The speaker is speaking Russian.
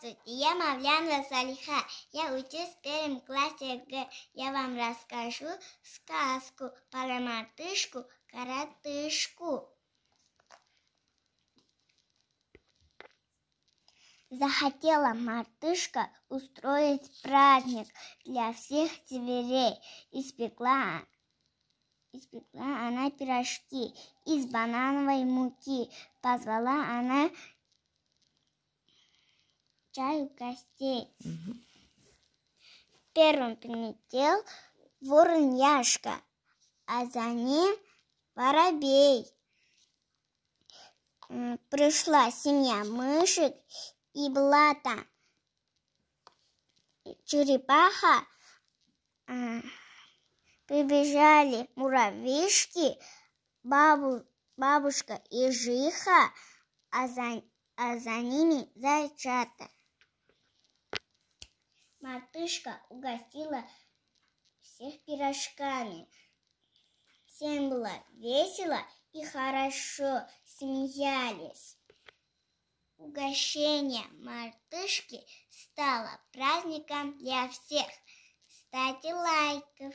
Здравствуйте, я Мавлянова Салиха. Я учусь в первом классе Г. Я вам расскажу сказку про мартышку-коротышку. Захотела мартышка устроить праздник для всех зверей. Испекла она пирожки из банановой муки. Позвала она чаю гостей. Первым прилетел ворон Яшка, а за ним воробей. Пришла семья мышек, и была там черепаха. Прибежали муравьишки, бабушка ежиха, а за ними зайчата. Мартышка угостила всех пирожками. Всем было весело и хорошо, смеялись. Угощение мартышки стало праздником для всех. Ставьте лайков.